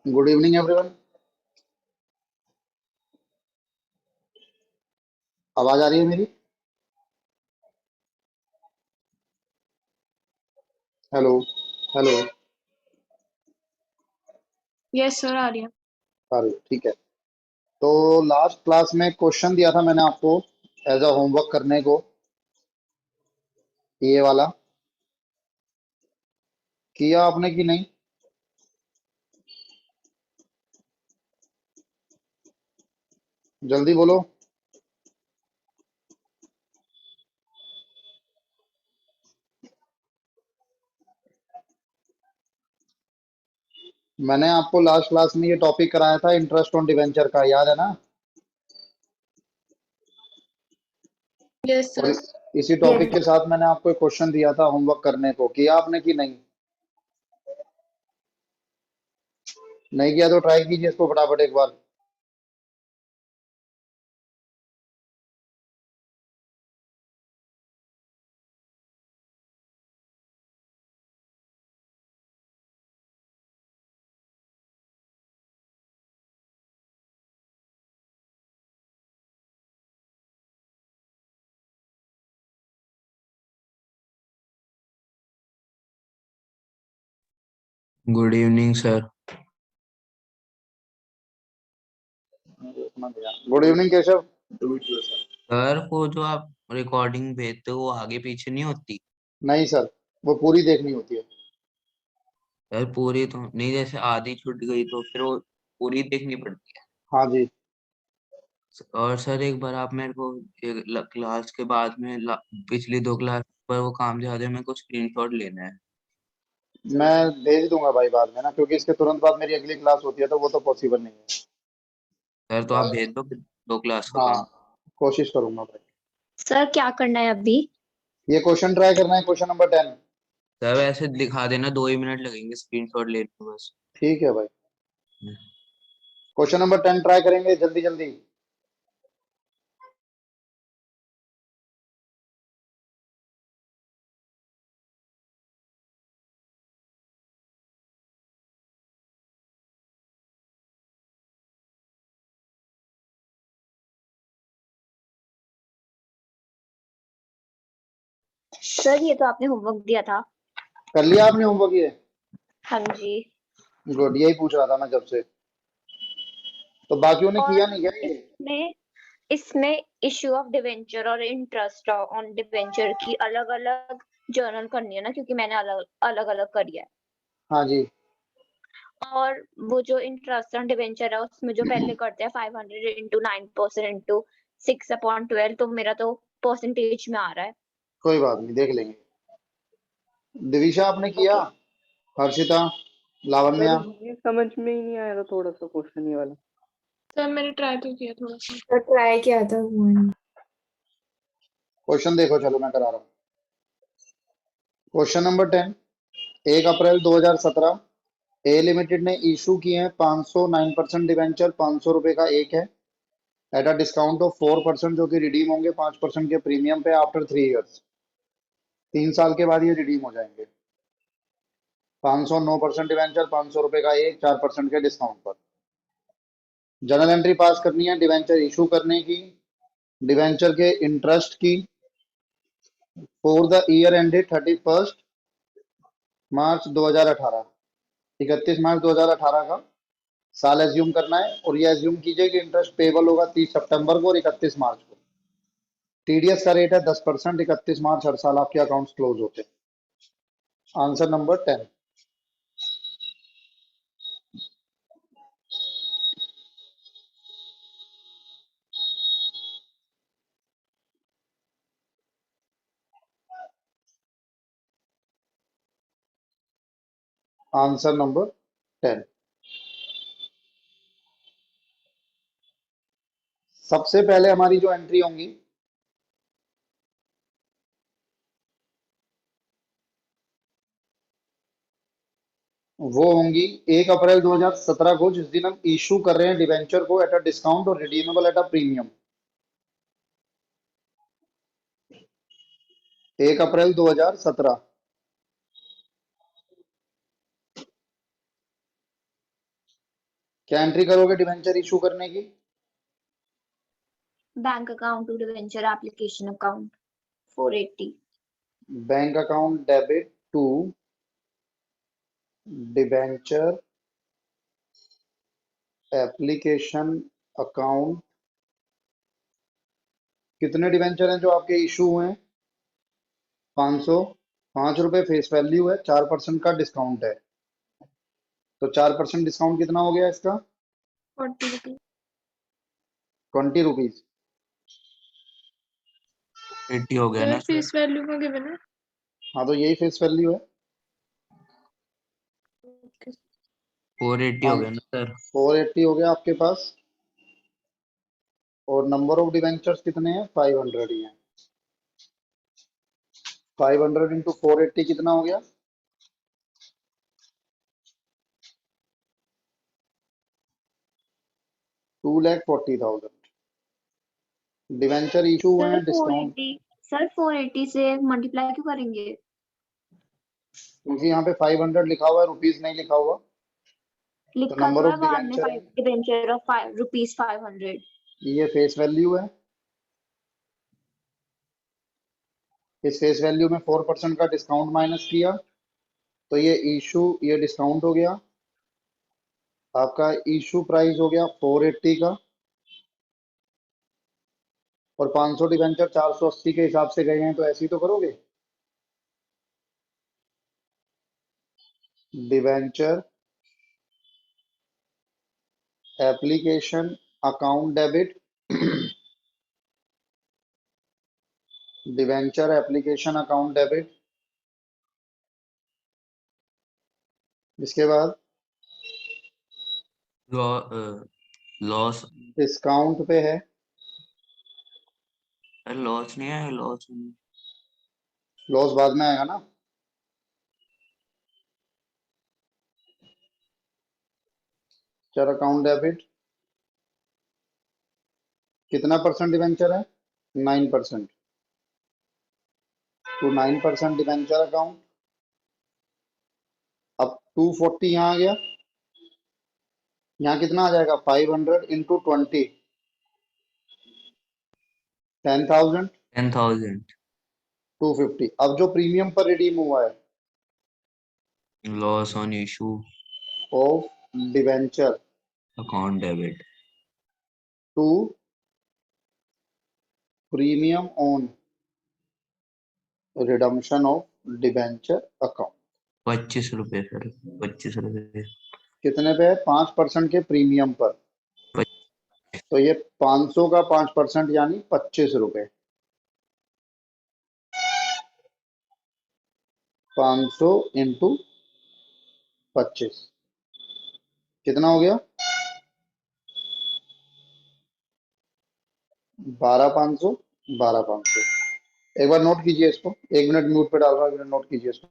Good evening everyone. आवाज आ रही है मेरी? हेलो। हेलो। यस सर, आ रही है। सॉरी, ठीक है। तो लास्ट क्लास में क्वेश्चन दिया था मैंने आपको एज अ होमवर्क करने को, ये वाला। किया आपने कि नहीं? जल्दी बोलो। मैंने आपको लास्ट क्लास में ये टॉपिक कराया था, इंटरेस्ट ऑन डिवेंचर का, याद है ना? यस और सर। इसी टॉपिक के साथ मैंने आपको एक क्वेश्चन दिया था होमवर्क करने को, किया आपने कि नहीं? नहीं किया तो ट्राई कीजिए इसको फटाफट एक बार। Good evening sir. Good evening Keshav. Sir वो जो आप रिकॉर्डिंग भेजते हो वो आगे पीछे नहीं होती? नहीं सर, वो पूरी देखनी होती है। सर पूरी तो नहीं, जैसे आधी छूट गई तो फिर वो पूरी देखनी पड़ती है। हाँ जी। और सर एक बार आप मेरे को क्लास के बाद में पिछली दो क्लास पर वो काम दिया दे, मेरे को स्क्रीनशॉट लेना है। मैं भेज दूंगा भाई बाद में ना, क्योंकि इसके तुरंत बाद मेरी अगली क्लास होती है, तो वो तो पॉसिबल नहीं है। सर तो आप भेज दो फिर दो क्लास का हाँ, काम। कोशिश करूंगा भाई। सर क्या करना है अभी? ये क्वेश्चन ट्राई करना है, क्वेश्चन नंबर 10। सर वैसे दिखा देना, 2 ही मिनट लगेंगे स्क्रीनशॉट लेने में बस। ठीक है भाई। क्वेश्चन नंबर 10 ट्राई करेंगे जल्दी जल्दी। सर ये तो आपने होमवर्क दिया था। कर लिया आपने होमवर्क ये? हाँ जी। गुड, यही पूछ रहा था मैं जब से। तो बाकियों ने किया और नहीं क्या ये? इसमें इसमें इश्यू ऑफ डिवेंचर और इंटरेस्ट ऑन डिवेंचर की अलग अलग जर्नल करनी है ना, क्योंकि मैंने अलग अलग अलग करी है। हाँ जी। और वो जो इंटरेस्ट ऑन डिवेंचर है उसमें जो पहले करते हैं 500 इंटू 9% इंटू 6/12, तो मेरा तो परसेंटेज में आ रहा है। कोई बात नहीं, देख लेंगे। दिविशा आपने किया? ओके। हर्षिता? मेरे लावण्या? ये समझ में ही नहीं आया था थोड़ा सा क्वेश्चन ये वाला। सर मैंने ट्राई तो किया थोड़ा सा। तो ट्राई किया था, हुआ नहीं। क्वेश्चन देखो, चलो मैं करा रहा हूँ। Question number 10। 1 अप्रैल 2017 ए लिमिटेड ने इशू किए हैं 509% डिवेंचर, 500 रुपए का एक है, एट अ डिस्काउंट ऑफ 4%, जो कि रिडीम होंगे 5% के प्रीमियम पे आफ्टर 3 ईयर्स। 3 साल के बाद ये रिडीम हो जाएंगे। 509% डिवेंचर, 500 रुपए का एक, 4% के डिस्काउंट पर। जर्नल एंट्री पास करनी है डिवेंचर इशू करने की, डिवेंचर के इंटरेस्ट की, फॉर द ईयर एंडेड 31 मार्च 2018, 31 मार्च 2018 का साल एज्यूम करना है। और ये एज्यूम कीजिए कि इंटरेस्ट पेबल होगा 30 सितंबर को और 31 मार्च को। टीडीएस का रेट है 10%। 31 मार्च हर साल आपके अकाउंट्स क्लोज होते हैं। Answer number 10। Answer number 10। सबसे पहले हमारी जो एंट्री होंगी वो होंगी 1 अप्रैल 2017 को, जिस दिन हम इशू कर रहे हैं डिवेंचर को एट अ डिस्काउंट और redeemable at a premium. 1 April 2017। क्या एंट्री करोगे डिवेंचर इशू करने की? Bank account to debenture application account 480। Bank account debit to debenture application account. कितने डिवेंचर हैं जो आपके इशू हुए हैं? 500। 5 रुपए फेस वैल्यू है, 4% का डिस्काउंट है, तो 4% डिस्काउंट कितना हो गया इसका? 40 रुपीज। 20 रुपीज। 80 हो गया ना सर सर? फेस वैल्यू में गिवन है। हाँ तो यही फेस वैल्यू है। ओके। 480 हो गया ना सर? 480 हो गया आपके पास। और नंबर ऑफ डिवेंचर्स कितने हैं? 500 ही हैं। 500 इंटू 480 कितना हो गया? 2,40,000 डिवेंचर इशू हुए सर हैं। डिस्काउंट 480, सर 480 से मल्टीप्लाई क्यों करेंगे? क्योंकि यहाँ पे 500 लिखा हुआ है, रुपीज नहीं लिखा हुआ। तो लिखा नंबर तो है ऑफ बाद में डिवेंचर है, 5 डिवेंचर ऑफ 5 रुपीज 500। ये फेस वैल्यू है। इस फेस वैल्यू में 4% का डिस्काउंट माइनस किया, तो ये इशू, ये डिस्काउंट हो गया। आपका इशू प्राइस हो गया 480 का, और 500 डिवेंचर 480 के हिसाब से गए हैं, तो ऐसे ही तो करोगे। Debenture application account debit debenture application account debit. इसके बाद लॉस। डिस्काउंट पे है। लॉस नहीं है, लॉस नहीं। लॉस बाद में आएगा ना। चर अकाउंट डेबिट। कितना परसेंट डिवेंचर है? 9%। तो 9% डिवेंचर अकाउंट। अब 240 यहाँ आ गया। यहाँ कितना आ जाएगा? 500 इंटू 20, 10,000। 10,000। 250। अब जो प्रीमियम पर रिडीम हुआ है loss on issue of debenture account debit. To premium on redemption of debenture account. 25 रुपये सर, 25 रुपये। कितने पे है? 5% के प्रीमियम पर। तो ये 500 का 5% यानी 25 रुपए। 500 इंटू 25 कितना हो गया? 12,500। 12,500। एक बार नोट कीजिए इसको, 1 मिनट म्यूट पे डाल रहा हूँ, 1 मिनट नोट कीजिए इसको।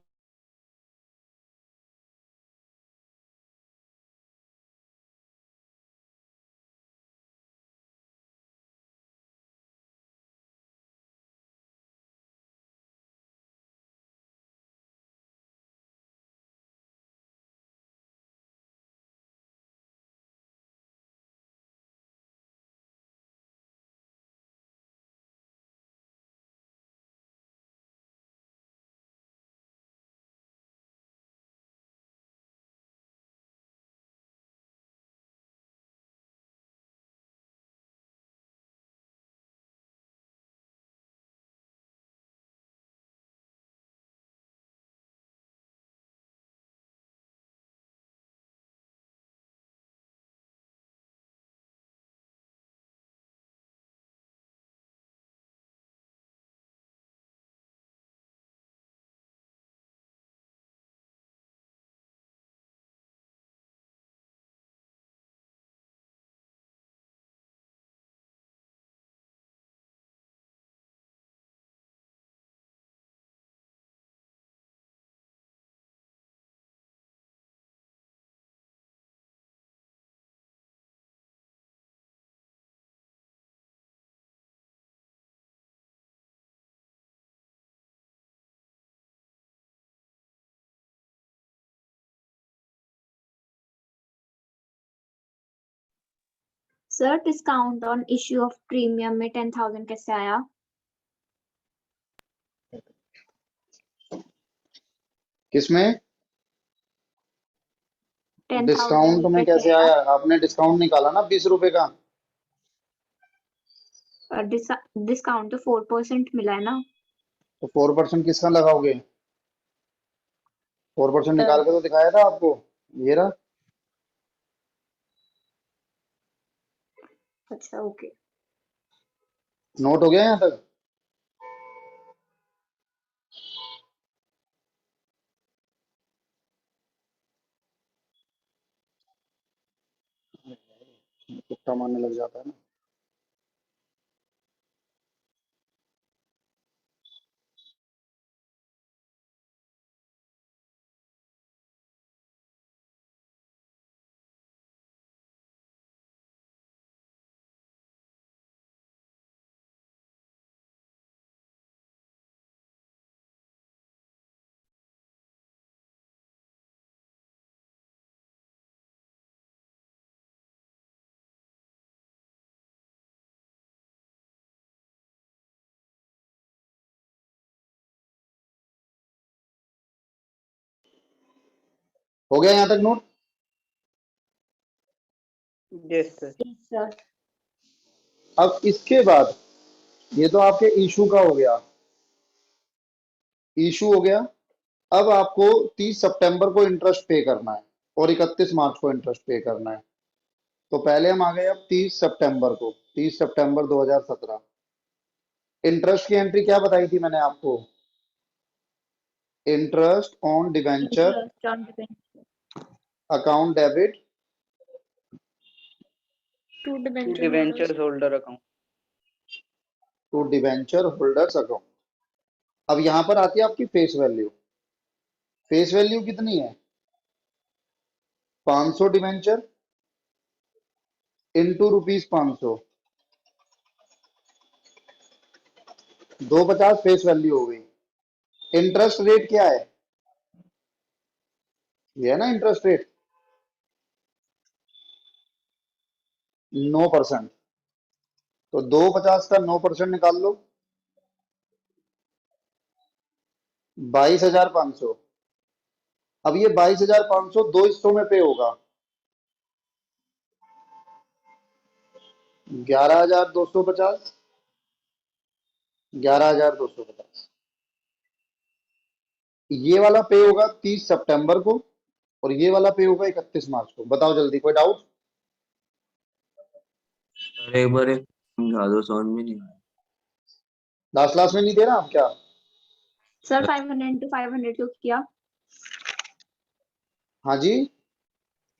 Sir discount on issue of premium में 10,000 कैसे आया? किसमें? 10,000 डिस्काउंट में कैसे आया? आपने डिस्काउंट निकाला ना 20 रुपए का। डिस्काउंट तो 4% मिला है ना? तो 4% किसका लगाओगे? 4% निकाल के तो दिखाया था आपको, ये रहा। अच्छा ओके। नोट हो गया यहाँ तक? तुक्का मारने लग जाता है ना। हो गया यहाँ तक नोट? Yes sir. सर अब इसके बाद ये तो आपके इशू का हो गया, इशू हो गया। अब आपको 30 सितंबर को इंटरेस्ट पे करना है और 31 मार्च को इंटरेस्ट पे करना है। तो पहले हम आ गए अब 30 सितंबर को, 30 सितंबर 2017। इंटरेस्ट की एंट्री क्या बताई थी मैंने आपको? Interest on debenture interest on debenture account debit to to debenture debentures holder account. To debenture holders account. अब यहां पर आती है आपकी फेस वैल्यू। फेस वैल्यू कितनी है? 500 डिवेंचर इंटू ₹500, 250 फेस वैल्यू हो गई। इंटरेस्ट रेट क्या है? ये है ना इंटरेस्ट रेट, 9%। तो 250 का 9% निकाल लो, 22,500। अब ये 22,500 दो हिस्सों में पे होगा, 11,250, 11,250। ये वाला पे होगा 30 सितंबर को और ये वाला पे होगा 31 मार्च को। बताओ जल्दी, कोई डाउट? सर एक बार समझा दो, समझ में नहीं आया। लास्ट क्लास में नहीं थे ना आप क्या? सर 500 इंटू 500 क्यों किया? हाँ जी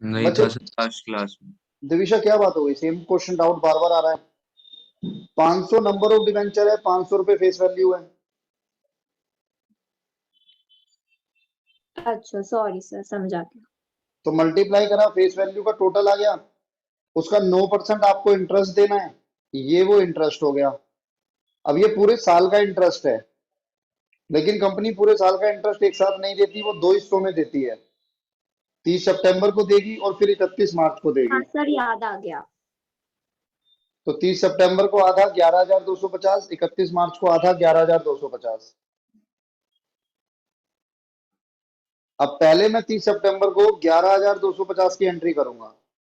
नहीं बच्चे। था सर लास्ट क्लास में। दिविशा क्या बात हो गई? सेम क्वेश्चन डाउट बार बार आ रहा है। 500 नंबर ऑफ डिवेंचर है, 500 रुपए फेस वैल्यू है। अच्छा सॉरी सर, समझा गया। तो मल्टीप्लाई करा, फेस वैल्यू का टोटल आ गया, उसका 9% आपको इंटरेस्ट देना है। ये वो इंटरेस्ट हो गया। अब ये पूरे साल का इंटरेस्ट है, लेकिन कंपनी पूरे साल का इंटरेस्ट एक साथ नहीं देती, वो दो हिस्सों में देती है। 30 सितंबर को देगी और फिर 31 मार्च को हाँ देगी। सर याद आ गया। तो 30 सितंबर को आधा 11,250, 31 मार्च को आधा 11,250। अब पहले मैं 30 सितंबर को 11,250 की एंट्री करूंगा।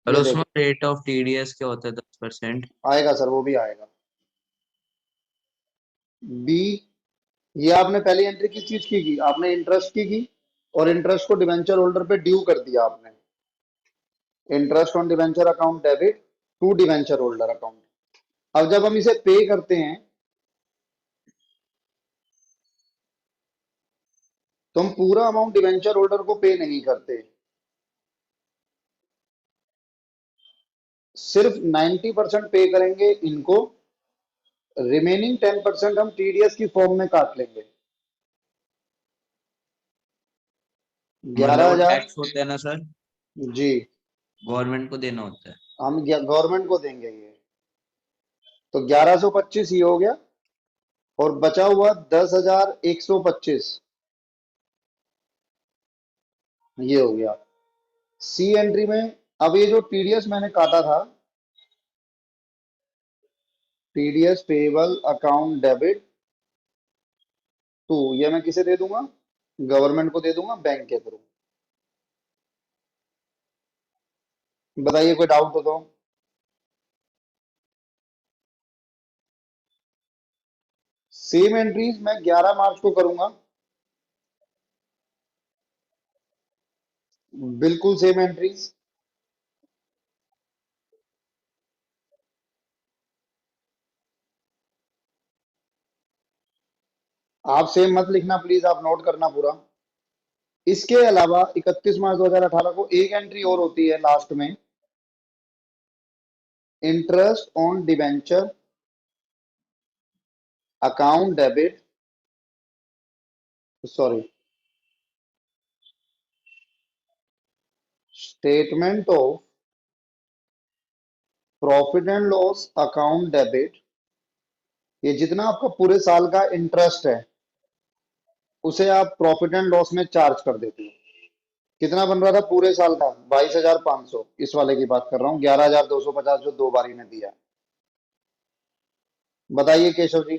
और ये उसमें देखो रेट ऑफ टीडीएस क्या होता है? 10%। आएगा सर, वो भी आएगा। बी, ये आपने पहली एंट्री किस चीज की? आपने इंटरेस्ट की और इंटरेस्ट को डिवेंचर होल्डर पे ड्यू कर दिया आपने। Interest on debenture account debit to debenture holder account. अब जब हम इसे पे करते हैं तो हम पूरा अमाउंट डिवेंचर होल्डर को पे नहीं करते, सिर्फ 90% पे करेंगे इनको, रिमेनिंग 10% हम टीडीएस की फॉर्म में काट लेंगे। मतलब वो 11,000। टैक्स होता है ना सर, जी, गवर्नमेंट को देना होता है। हम गवर्नमेंट को देंगे ये। तो 1125 ये हो गया और बचा हुआ 10,125 ये हो गया। सी एंट्री में अब ये जो टीडीएस मैंने काटा था TDS payable account debit to, ये मैं किसे दे दूंगा? गवर्नमेंट को दे दूंगा बैंक के थ्रू। बताइए कोई डाउट हो तो। सेम एंट्रीज मैं 11 मार्च को करूंगा, बिल्कुल सेम एंट्रीज। आप सेम मत लिखना प्लीज, आप नोट करना पूरा। इसके अलावा 31 मार्च 2018 को एक एंट्री और होती है लास्ट में, interest on debenture account debit, sorry, statement of profit and loss account debit. ये जितना आपका पूरे साल का इंटरेस्ट है उसे आप प्रॉफिट एंड लॉस में चार्ज कर देते हो। कितना बन रहा था पूरे साल का? 22,500। इस वाले की बात कर रहा हूँ, 11,250 जो दो बारी में दिया। बताइए केशव जी।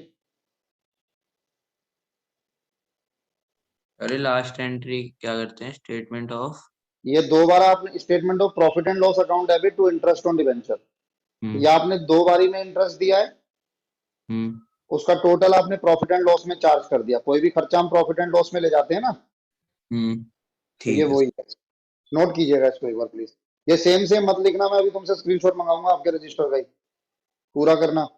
अरे लास्ट एंट्री क्या करते हैं? Statement of. ये दो बार आपने statement of profit and loss account debit to interest on debenture, ये हम्म आपने दो बारी में इंटरेस्ट दिया है, हम्म उसका टोटल आपने प्रॉफिट एंड लॉस में चार्ज कर दिया। कोई भी खर्चा हम प्रॉफिट एंड लॉस में ले जाते हैं ना, हम्म तो ये ठीक है। वही है। नोट कीजिएगा इसको एक बार प्लीज। ये सेम सेम मत लिखना, मैं अभी तुमसे स्क्रीनशॉट मंगाऊंगा आपके रजिस्टर का ही, पूरा करना।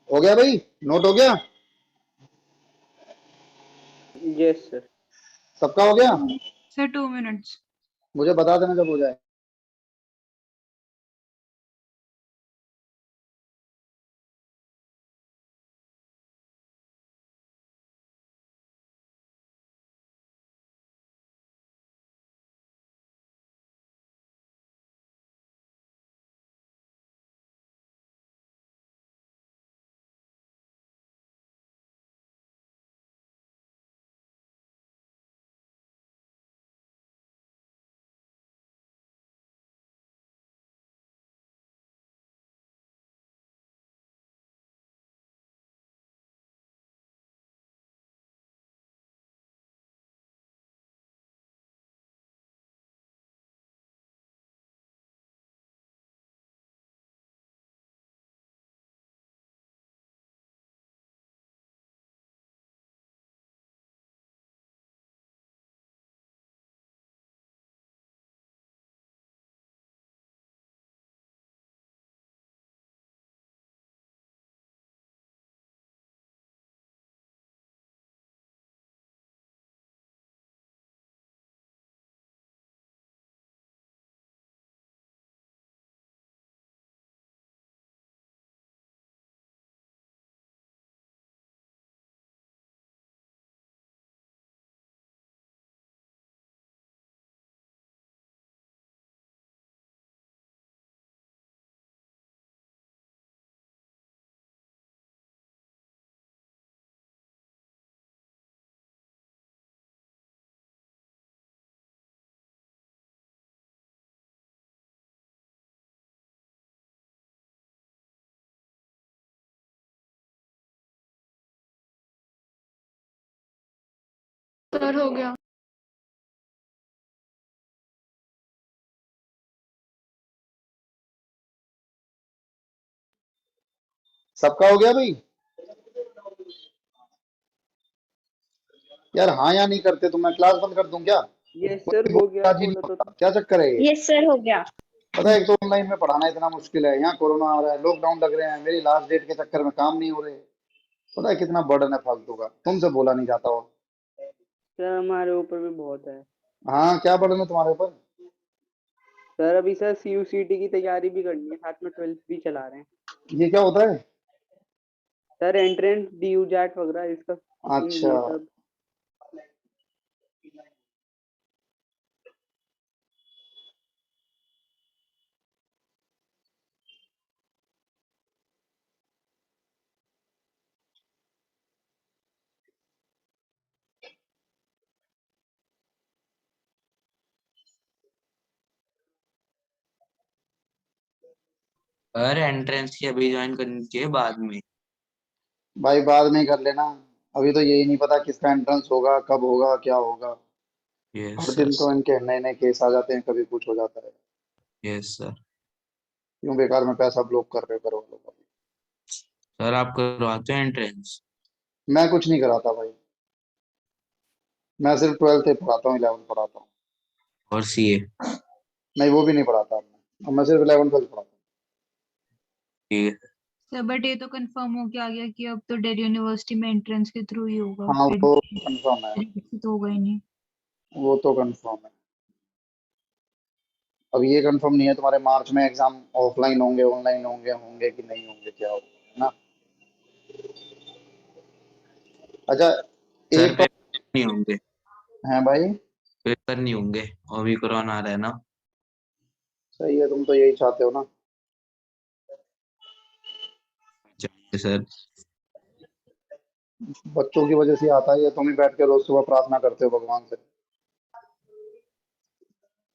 हो गया भाई, नोट हो गया, यस सर। सबका हो गया। Sir, 2 minutes. मुझे बता देना जब हो जाए। Sir, हो गया. सबका हो गया भाई। यार हाँ या नहीं करते तो मैं क्लास बंद कर दूं क्या? यस कोई सर, भी हो गया राजी नहीं बोला तो। होता, क्या चक्कर है ये? यस सर हो गया। पता है एक तो ऑनलाइन में पढ़ाना इतना मुश्किल है, यहाँ कोरोना आ रहा है, लॉकडाउन लग रहे हैं, मेरी लास्ट डेट के चक्कर में काम नहीं हो रहे। पता है कितना बर्डन है फालतू का, तुमसे बोला नहीं जाता हो। सर हमारे ऊपर भी बहुत है। हाँ क्या बर्डन है तुम्हारे ऊपर? सर अभी सर CUCT की तैयारी भी करनी है, साथ में 12th भी चला रहे हैं। ये क्या होता है? सर एंट्रेंस DU जैट वगैरह इसका, अच्छा। ये सब। अरे एंट्रेंस की अभी ज्वाइन करनी चाहिए बाद में। भाई बाद में ही कर लेना, अभी तो यही नहीं पता किसका एंट्रेंस होगा, कब होगा, क्या होगा। यस हर सर। दिन तो इनके नए नए केस आ जाते हैं, कभी कुछ हो जाता है। Yes sir. क्यों बेकार में पैसा ब्लॉक कर रहे हो करो लोग? सर आप करवाते हो एंट्रेंस? मैं कुछ नहीं कराता भाई, मैं सिर्फ 12th ही पढ़ाता हूँ, 11th पढ़ाता हूँ। और सीए? नहीं वो भी नहीं पढ़ाता अब मैं सिर्फ 11th 12th पढ़ाता ठीक है। सर बट ये तो कंफर्म हो के आ गया कि अब तो दिल्ली यूनिवर्सिटी में एंट्रेंस के थ्रू ही होगा. हूँ। हाँ वो कंफर्म है, एडमिशन तो होगा ही नहीं. वो तो कंफर्म है। अब ये कंफर्म नहीं है तुम्हारे मार्च में एग्जाम ऑफलाइन होंगे ऑनलाइन होंगे, होंगे कि नहीं होंगे, क्या होगा, है ना? अच्छा, सर एक बात पेपर नहीं होंगे? है भाई। पेपर नहीं होंगे, अभी कोरोना आ रहा है ना। सही है, तुम तो यही चाहते हो ना। चाहिए सर। बच्चों की वजह से आता है ये, तुम ही बैठ के रोज सुबह प्रार्थना करते हो भगवान से।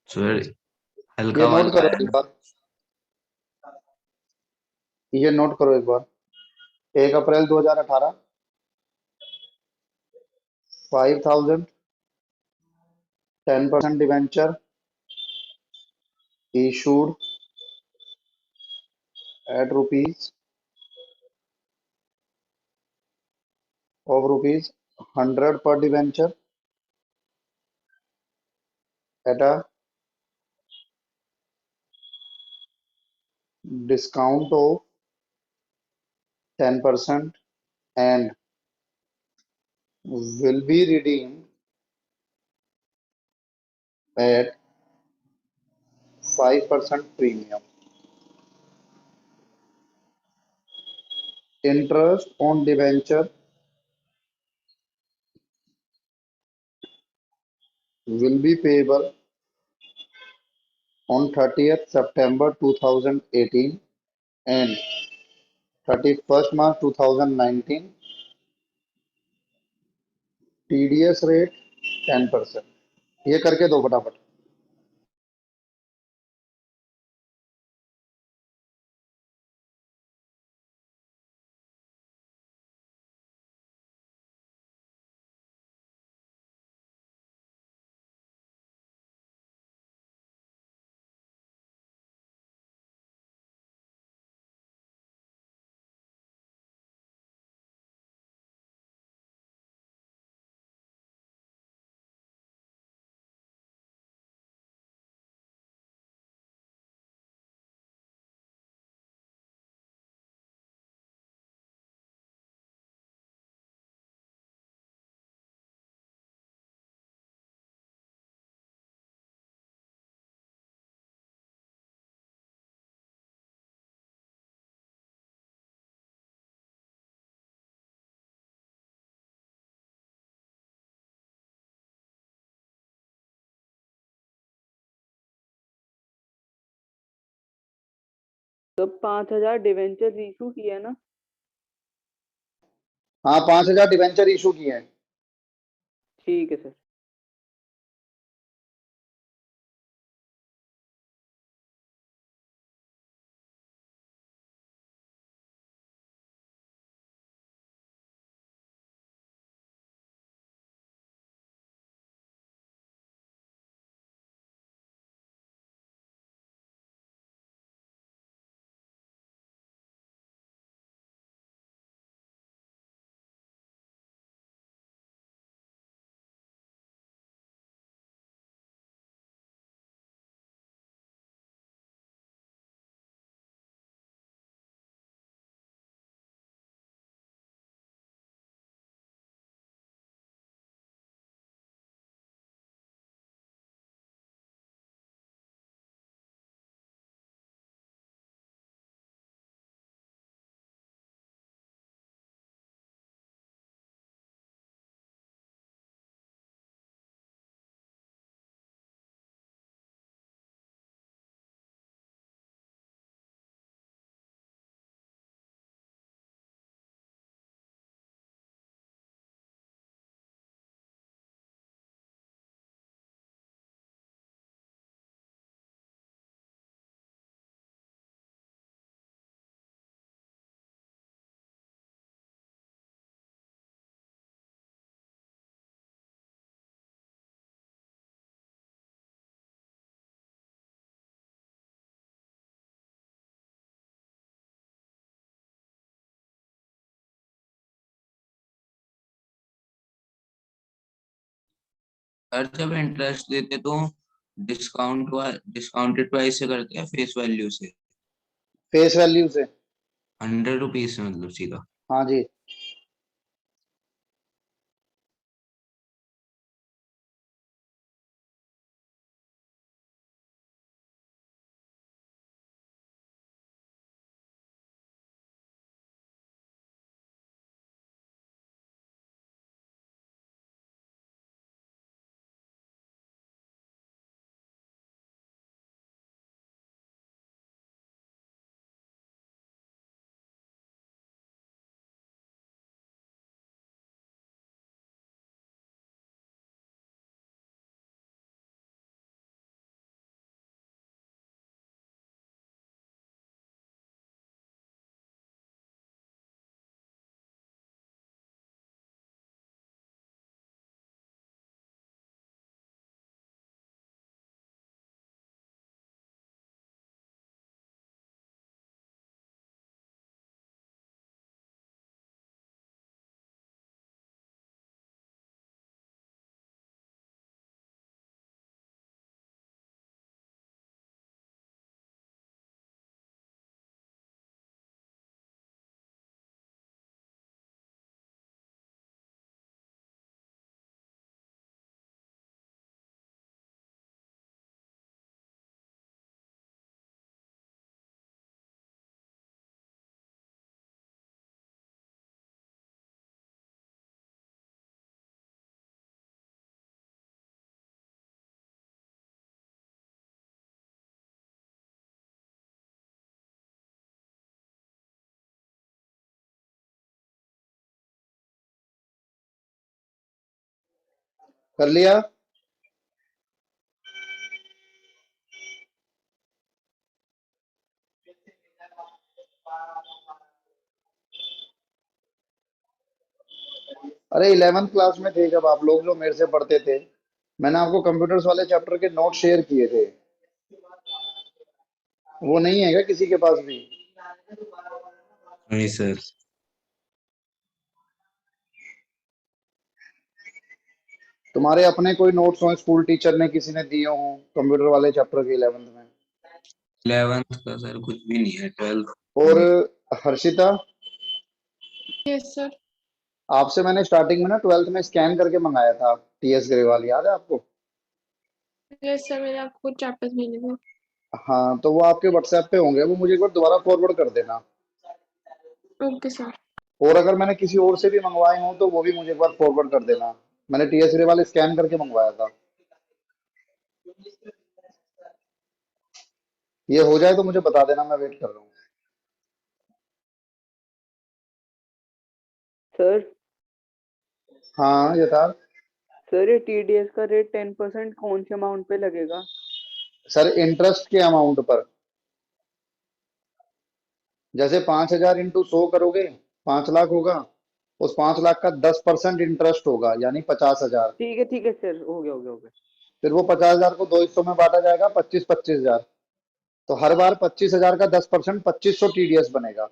सर ये हल्का नोट वाला करो है एक ना। बार, ये नोट करो एक बार। 1 अप्रैल 2018, 5,000 10% debenture issued at rupees 100 per debenture at a discount of 10% and will be redeemed at 5% premium. Interest on debenture will be payable on 30th September 2018 and 31st March 2019. TDS rate 10%. ये करके दो फटाफट। तो 5,000 debenture issue किया ना? हाँ, 5,000 debenture issue किए हैं। ठीक है सर। सर जब इंटरेस्ट देते तो डिस्काउंटेड प्राइस से करते हैं फेस वैल्यू से? फेस वैल्यू से। 100 रुपीज से मतलब सीधा? हाँ जी। कर लिया? अरे 11th क्लास में थे जब आप लोग जो मेरे से पढ़ते थे, मैंने आपको कंप्यूटर्स वाले चैप्टर के नोट शेयर किए थे। वो नहीं है क्या किसी के पास भी? नहीं सर। तुम्हारे अपने कोई नोट्स हो स्कूल टीचर ने किसी ने दिए हो कंप्यूटर वाले चैप्टर के 11th में? 11th का सर कुछ भी नहीं है, 12th। और हर्षिता, यस सर। आपसे मैंने स्टार्टिंग में ना 12th में स्कैन करके मंगाया था, टीएस ग्रेवाल, याद है आपको? यस सर, मैंने आपको चैप्टर्स भेजे थे। हाँ, तो वो आपके व्हाट्सएप पे होंगे, वो मुझे एक बार दोबारा फॉरवर्ड कर देना। Okay sir. और अगर मैंने किसी और से भी मंगवाए हो तो वो भी मुझे एक बार फॉरवर्ड कर देना। मैंने टीएस ग्रेवाल स्कैन करके मंगवाया था। ये हो जाए तो मुझे बता देना, मैं वेट कर रहा हूँ। सर हाँ यथार्थ। सर ये टीडीएस का रेट 10% कौन से अमाउंट पे लगेगा? सर इंटरेस्ट के अमाउंट पर, जैसे 5,000 इंटू 100 करोगे, 5 लाख होगा। उस 5 लाख का 10% इंटरेस्ट होगा, यानी 50,000। ठीक है सर, हो गया। फिर वो 50,000 को दो हिस्सों में बांटा जाएगा, 25-25,000। तो हर बार 25,000 का 10%, 2500 टीडीएस बनेगा।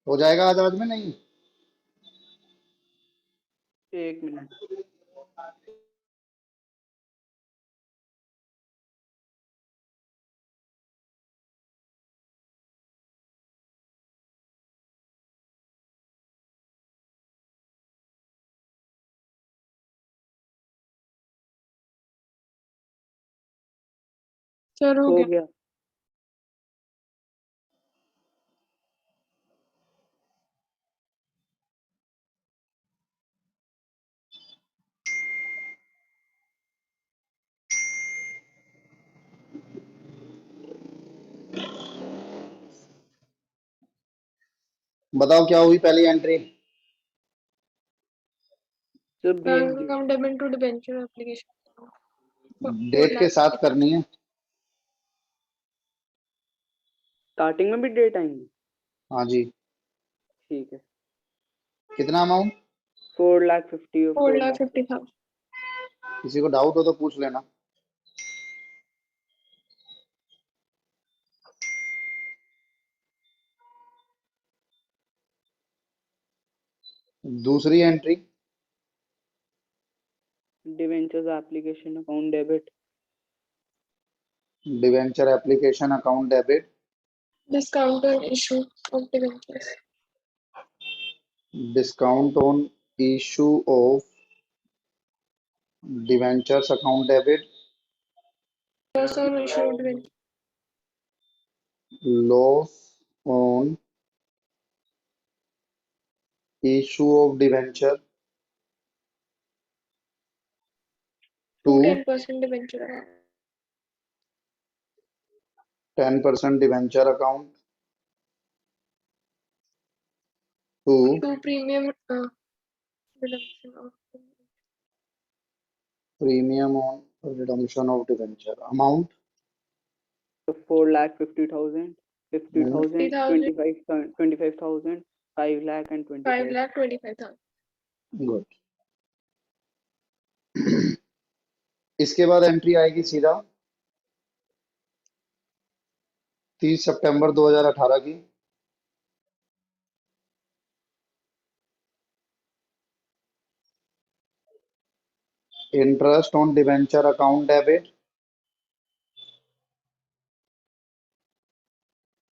हो जाएगा आज में? नहीं? 1 मिनट। सर हो हो गया। गया। बताओ क्या हुई पहली एंट्री? सर भेज बैंक दी। Account debit to debenture application date के साथ करनी है। स्टार्टिंग में भी डेट आएंगी? हाँ जी। ठीक है। कितना अमाउंट? 4,50,000 और 4,50,000 किसी को डाउट हो तो पूछ लेना। दूसरी entry, debentures application account debit debenture application account debit, discount on issue of debentures discount on issue of debentures account debit, loss on issue of debenture loss on issue of debenture to to 10% debenture account 10% debenture account to to premium redemption of premium on redemption of debenture amount 4,50,000, 50,000, 50,000 25,000, 5 lakh and 25. 5,25,000 good. इसके बाद entry आएगी सीधा 30 सितंबर 2018 की। Interest on debenture account debit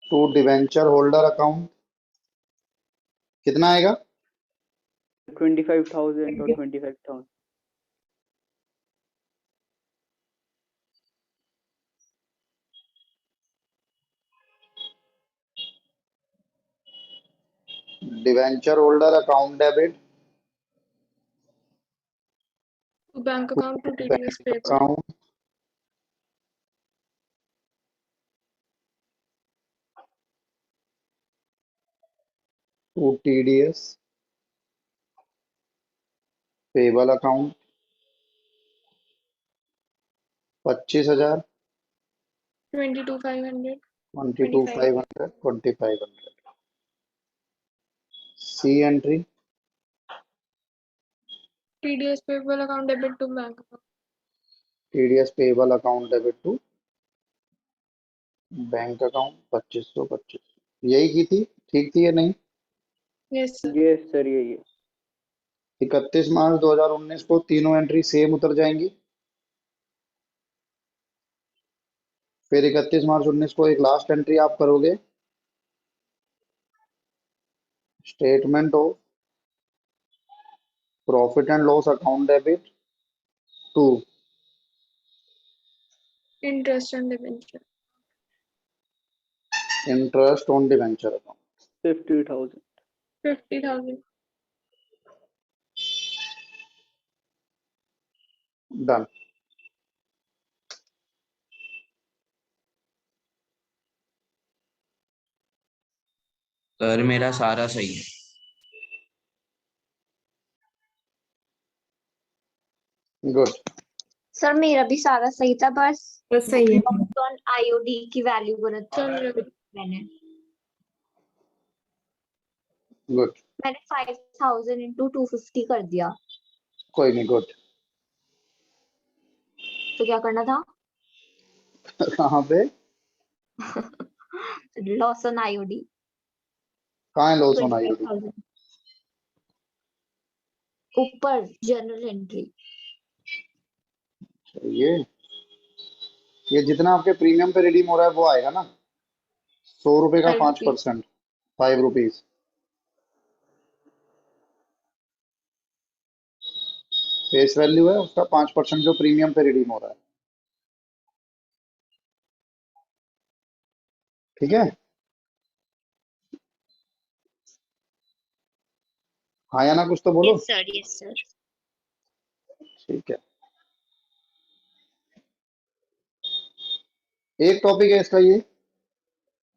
to debenture holder account, कितना आएगा? 25,000 और 25,000. Debenture holder account debit to bank account to TDS bank payable account to TDS payable account 25,000, 22,500 22,500, 2,500। C entry, TDS payable account debit to bank account TDS payable account debit to bank account 2,500, 2,500। यही की थी, ठीक थी या नहीं? yes sir Yes sir, यही है. 31 मार्च 2019 को तीनों एंट्री सेम उतर जाएंगी। फिर 31 मार्च 19 को एक लास्ट एंट्री आप करोगे, statement of profit and loss account debit to interest on debenture interest on debenture account 50,000. 50,000 done. Sir मेरा सारा सही है। गुड। सर मेरा भी सारा सही था, बस बस सही है। लॉस ऑन आईओडी की वैल्यू गलत सर मेरा भी मैंने गुड, मैंने 5,000 इंटू 250 कर दिया, कोई नहीं। गुड। तो क्या करना था? कहाँ पे? लॉस ऑन आईओडी कहाँ है लॉस ऑन आईओडी? 25,000 ऊपर जनरल एंट्री। ये जितना आपके प्रीमियम पे रिडीम हो रहा है वो आएगा ना, 100 रुपए का 5 रुपीज 5%, 5 रुपीज फेस वैल्यू है उसका, 5% जो प्रीमियम पे रिडीम हो रहा है। ठीक है, हाँ या ना, कुछ तो बोलो। Yes sir, yes sir. ठीक है, एक टॉपिक है इसका ये,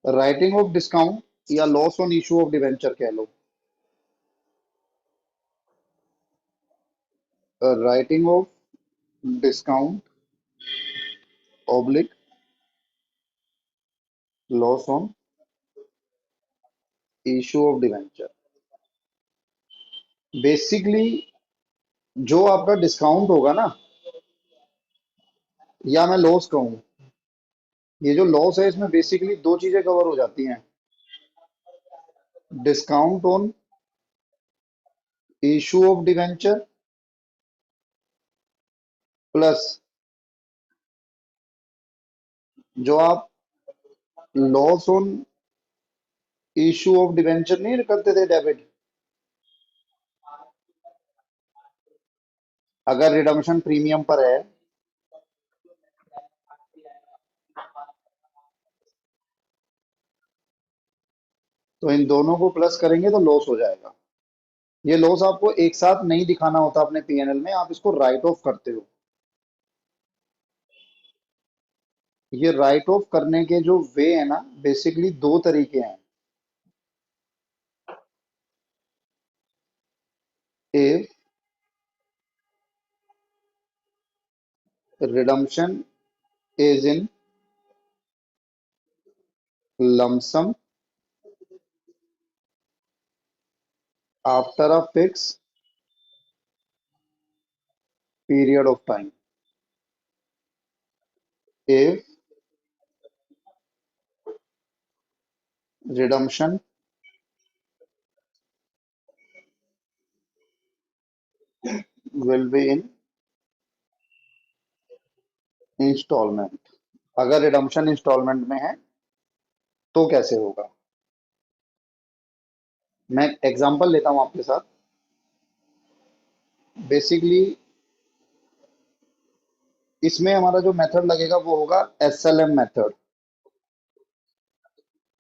राइटिंग ऑफ डिस्काउंट या loss on issue of debenture कह लो, writing off discount oblique loss on issue of debenture. Basically जो आपका डिस्काउंट होगा ना, या मैं लॉस कहूं, ये जो लॉस है इसमें बेसिकली दो चीजें कवर हो जाती हैं, discount on issue of debenture plus जो आप loss on issue of debenture नहीं करते थे डेबिट, अगर रिडम्पशन प्रीमियम पर है तो इन दोनों को प्लस करेंगे तो लॉस हो जाएगा। ये लॉस आपको एक साथ नहीं दिखाना होता अपने पीएनएल में, आप इसको राइट ऑफ करते हो। ये राइट ऑफ करने के जो वे है ना, बेसिकली दो तरीके हैं। If redemption is in lump sum after a fix period of time, if redemption will be in installment, अगर रिडम्पशन इंस्टॉलमेंट में है तो कैसे होगा। मैं एग्जांपल लेता हूं आपके साथ। बेसिकली इसमें हमारा जो मेथड लगेगा वो होगा एसएलएम मेथड।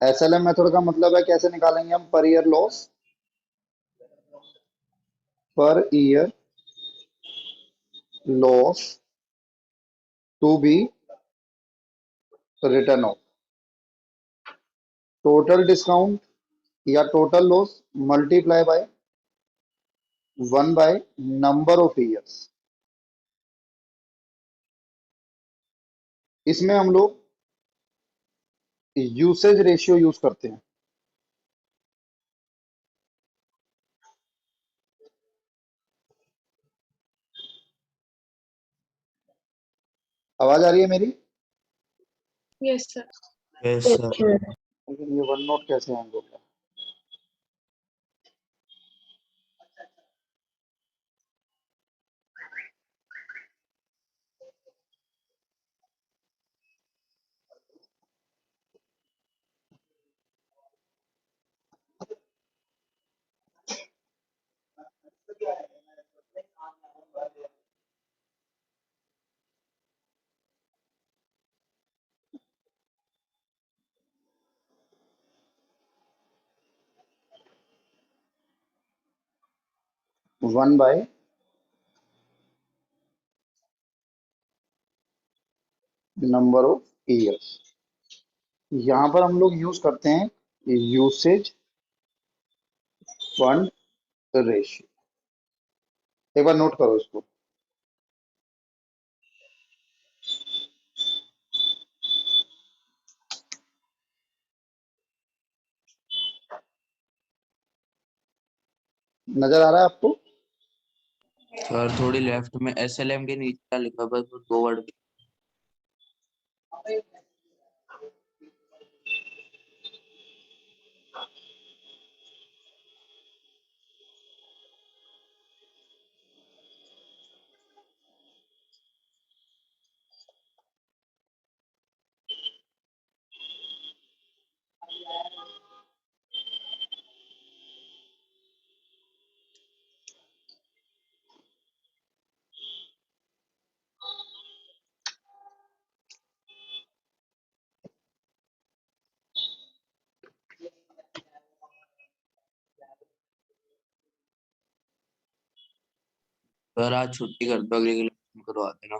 एसएलएम मेथड का मतलब है कैसे निकालेंगे हम per year loss, per year loss to be return of total discount या total loss multiply by 1 by number of years. इसमें हम लोग यूसेज रेशियो यूज करते हैं। आवाज आ रही है मेरी? Yes sir. Yes sir. लेकिन ये वन नोट कैसे हैंग हो गया? One by number of years. यहां पर हम लोग यूज करते हैं यूसेज फंड रेशियो। एक बार नोट करो इसको। नजर आ रहा है आपको? सर थोड़ी लेफ्ट में एसएलएम के नीचे लिखा बस वो दो वर्ड। 'सर आज छुट्टी कर दो, अगली क्लास में करवा देना'।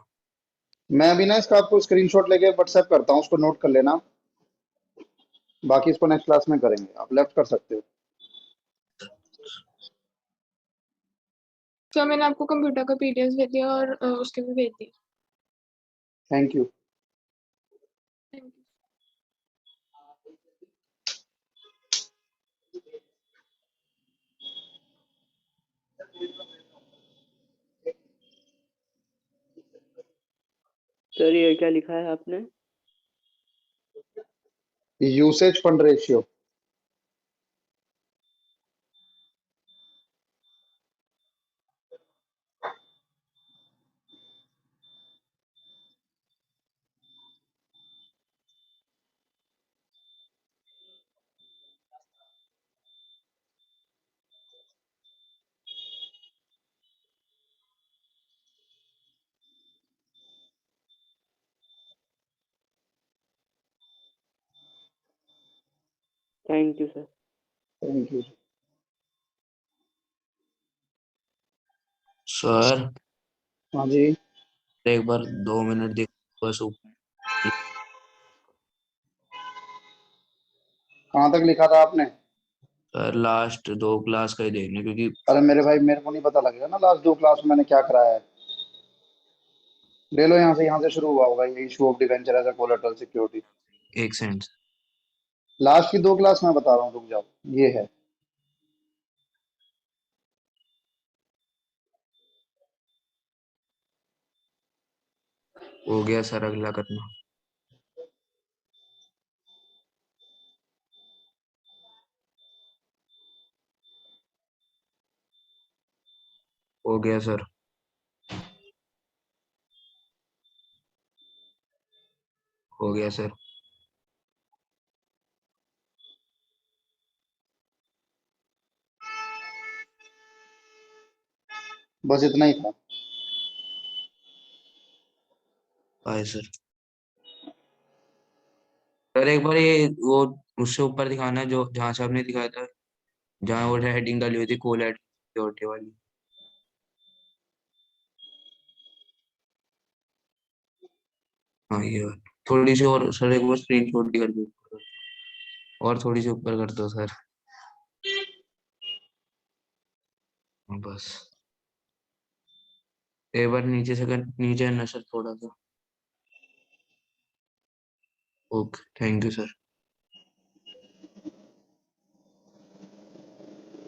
मैं अभी ना इसका आपको स्क्रीनशॉट लेके व्हाट्सएप करता हूँ, उसको नोट कर लेना। बाकी इसको नेक्स्ट क्लास में करेंगे, आप लेफ्ट कर सकते हो। सर मैंने आपको कंप्यूटर का पीडीएफ भेज दिया और उसके भी भेज दिए। Thank you. Thank you. Sir ये क्या लिखा है आपने? Usage fund ratio. Thank you sir. Thank you. Sir हाँ जी, एक बार 2 मिनट देखो बस ऊपर। कहाँ तक लिखा था आपने? सर लास्ट 2 क्लास का ही देखना क्योंकि अरे मेरे भाई, मेरे को नहीं पता लगेगा ना लास्ट 2 क्लास में मैंने क्या कराया है। ले लो यहाँ से शुरू हुआ होगा ये issue of debenture as a collateral security. 1 second. Last की 2 क्लास मैं बता रहा हूँ, रुक जाओ। ये है। हो गया सर, अगला करना। हो गया सर। हो गया सर। बस इतना ही था। Bye sir. सर एक बार ये वो उससे ऊपर दिखाना है जो जहाँ से आपने दिखाया था, जहाँ वो हेडिंग डाली हुई थी कोलैट सिक्योरिटी वाली। हाँ ये वाली। थोड़ी सी और सर, एक बार स्क्रीनशॉट कर दो और थोड़ी सी ऊपर कर दो सर। हाँ, बस एक बार नीचे से नीचे है ना सर थोड़ा सा। Okay, thank you sir.